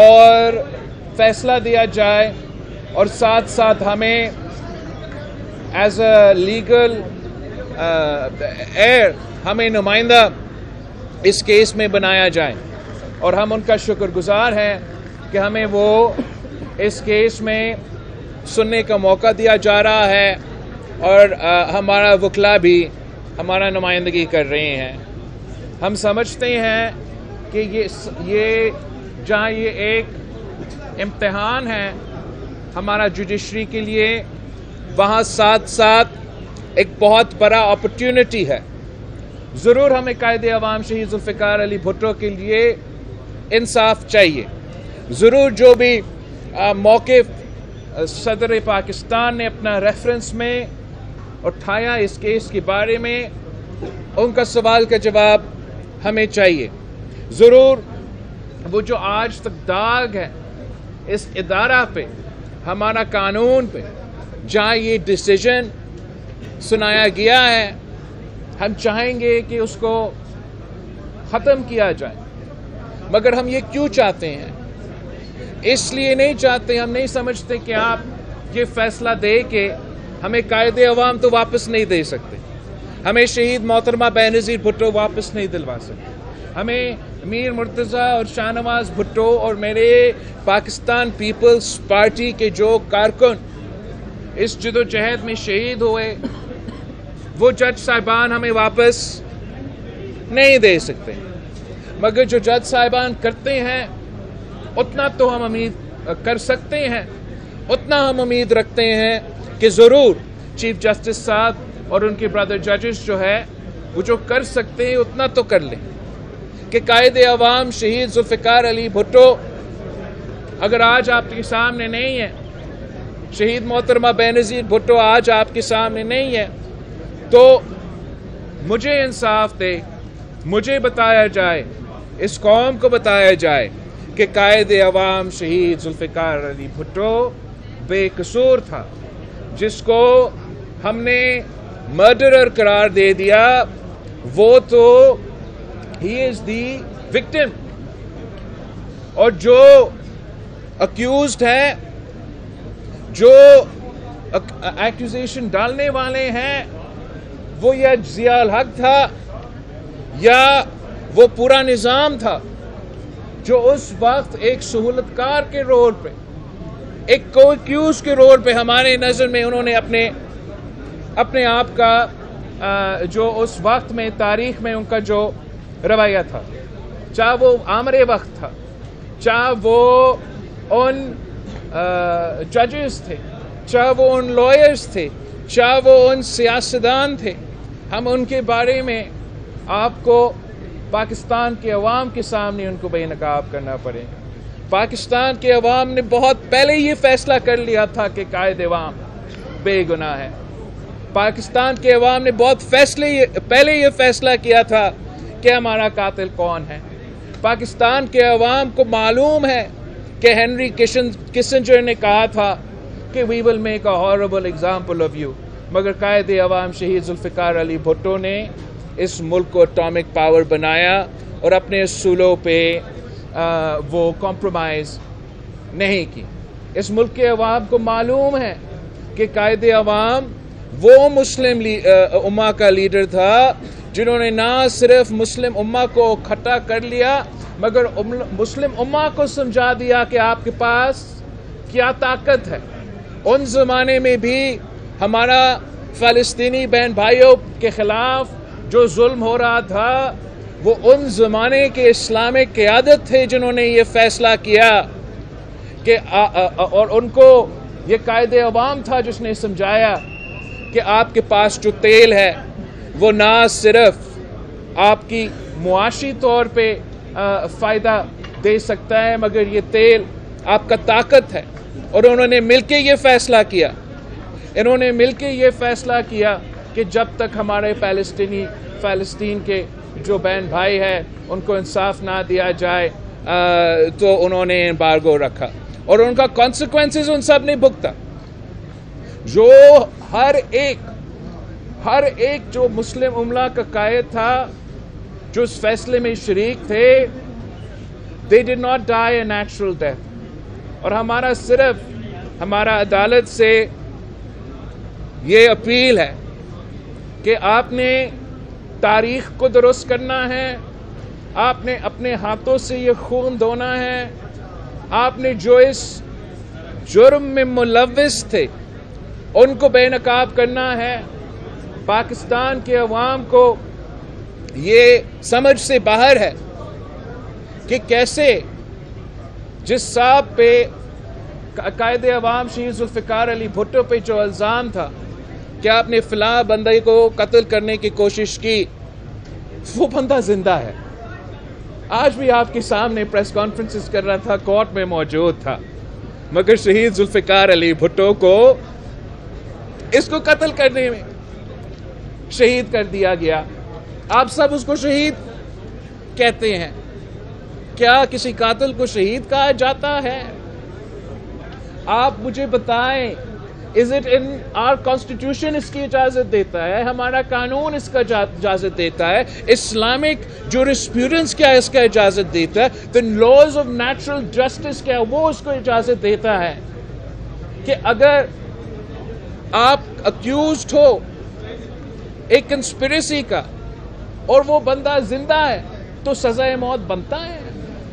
اور فیصلہ دیا جائے اور ساتھ ساتھ ہمیں ایز اے لیگل ایئر ہمیں نمائندہ اس کیس میں بنایا جائے، اور ہم ان کا شکر گزار ہیں کہ ہمیں وہ اس کیس میں سننے کا موقع دیا جا رہا ہے، اور ہمارا وکلا بھی ہمارا نمائندگی کر رہے ہیں۔ ہم سمجھتے ہیں کہ یہ جہاں یہ ایک امتحان ہے ہمارا جوڈیشری کے لیے، وہاں ساتھ ساتھ ایک بہت بڑا اپرچونٹی ہے۔ ضرور ہمیں قائد عوام شہید ذوالفقار علی بھٹو کے لیے انصاف چاہیے، ضرور جو بھی موقف صدر پاکستان نے اپنا ریفرنس میں اٹھایا اس کیس کے بارے میں، ان کا سوال کا جواب ہمیں چاہیے۔ ضرور وہ جو آج تک داغ ہے اس ادارہ پہ، ہمارا قانون پہ، جہاں یہ ڈیسیجن سنایا گیا ہے، ہم چاہیں گے کہ اس کو ختم کیا جائے، مگر ہم یہ کیوں چاہتے ہیں؟ اس لیے نہیں چاہتے، ہم نہیں سمجھتے کہ آپ یہ فیصلہ دے کے ہمیں قائد عوام تو واپس نہیں دے سکتے، ہمیں شہید محترمہ بینظیر بھٹو واپس نہیں دلوا سکتے، ہمیں میر مرتضیٰ اور شاہ نواز بھٹو اور میرے پاکستان پیپلز پارٹی کے جو کارکن اس جدوجہد میں شہید ہوئے، وہ جج صاحبان ہمیں واپس نہیں دے سکتے، مگر جو جج صاحبان کرتے ہیں اتنا تو ہم امید کر سکتے ہیں، اتنا ہم امید رکھتے ہیں کہ ضرور چیف جسٹس صاحب اور ان کے برادر ججز جو ہے وہ جو کر سکتے ہیں اتنا تو کر لیں، کہ قائد عوام شہید ذوالفقار علی بھٹو اگر آج آپ کے سامنے نہیں ہے، شہید محترمہ بینظیر بھٹو آج آپ کے سامنے نہیں ہے، تو مجھے انصاف دے، مجھے بتایا جائے، اس قوم کو بتایا جائے کہ قائد عوام شہید ذوالفقار علی بھٹو بے قصور تھا، جس کو ہم نے مرڈرر قرار دے دیا، وہ تو ہی از دی وکٹم، اور جو اکیوزڈ ہے، جو ایکوزیشن ڈالنے والے ہیں، وہ یا ضیاء الحق تھا یا وہ پورا نظام تھا جو اس وقت ایک سہولت کار کے رول پہ، ایک کو ایکیوز کے رول پہ ہمارے نظر میں انہوں نے اپنے آپ کا جو اس وقت میں تاریخ میں ان کا جو رویہ تھا، چاہے وہ آمر وقت تھا، چاہے وہ ان ججز تھے، چاہے وہ ان لائرز تھے، چاہے وہ ان سیاستدان تھے، ہم ان کے بارے میں آپ کو پاکستان کے عوام کے سامنے ان کو بے نقاب کرنا پڑے گا۔ پاکستان کے عوام نے بہت پہلے یہ فیصلہ کر لیا تھا کہ قائد عوام بے گناہ ہے۔ پاکستان کے عوام نے بہت پہلے یہ فیصلہ کیا تھا کہ ہمارا قاتل کون ہے۔ پاکستان کے عوام کو معلوم ہے کہ ہنری کسنجر نے کہا تھا کہ we will make a horrible example of you, مگر قائد عوام شہید ذوالفقار علی بھٹو نے اس ملک کو اٹامک پاور بنایا اور اپنے اصولوں پہ وہ کمپرومائز نہیں کی۔ اس ملک کے عوام کو معلوم ہے کہ قائد عوام وہ مسلم امہ کا لیڈر تھا جنہوں نے نہ صرف مسلم امہ کو اکٹھا کر لیا، مگر مسلم امہ کو سمجھا دیا کہ آپ کے پاس کیا طاقت ہے۔ ان زمانے میں بھی ہمارا فلسطینی بہن بھائیوں کے خلاف جو ظلم ہو رہا تھا، وہ ان زمانے کے اسلامک قیادت تھے جنہوں نے یہ فیصلہ کیا کہ اور ان کو یہ قائد عوام تھا جس نے سمجھایا کہ آپ کے پاس جو تیل ہے وہ نہ صرف آپ کی معاشی طور پہ فائدہ دے سکتا ہے، مگر یہ تیل آپ کا طاقت ہے۔ اور انہوں نے مل کے یہ فیصلہ کیا، انہوں نے مل کے یہ فیصلہ کیا کہ جب تک ہمارے فلسطین کے جو بہن بھائی ہیں ان کو انصاف نہ دیا جائے تو انہوں نے امبارگو رکھا، اور ان کا کانسیکوینسز ان سب نے بھگتا۔ جو ہر ایک جو مسلم املا کا قائد تھا جو اس فیصلے میں شریک تھے، they did not die a natural death. اور ہمارا صرف ہمارا عدالت سے یہ اپیل ہے کہ آپ نے تاریخ کو درست کرنا ہے، آپ نے اپنے ہاتھوں سے یہ خون دھونا ہے، آپ نے جو اس جرم میں ملوث تھے ان کو بے نقاب کرنا ہے۔ پاکستان کے عوام کو یہ سمجھ سے باہر ہے کہ کیسے جس صاحب پہ قائد عوام شہید ذوالفقار علی بھٹو پہ جو الزام تھا کہ آپ نے فلاں بندے کو قتل کرنے کی کوشش کی، وہ بندہ زندہ ہے، آج بھی آپ کے سامنے پریس کانفرنسز کر رہا تھا، کورٹ میں موجود تھا، مگر شہید ذوالفقار علی بھٹو کو اس کو قتل کرنے میں شہید کر دیا گیا۔ آپ سب اس کو شہید کہتے ہیں، کیا کسی قاتل کو شہید کہا جاتا ہے؟ آپ مجھے بتائیں، is it in our constitution اس کی اجازت دیتا ہے؟ ہمارا قانون اس کا اجازت دیتا ہے؟ اسلامک جورسپروڈنس کیا اس کا اجازت دیتا ہے؟ the laws of natural justice کیا وہ اس کو اجازت دیتا ہے کہ اگر آپ اکیوزڈ ہو ایک کنسپریسی کا اور وہ بندہ زندہ ہے تو سزائے موت بنتا ہے؟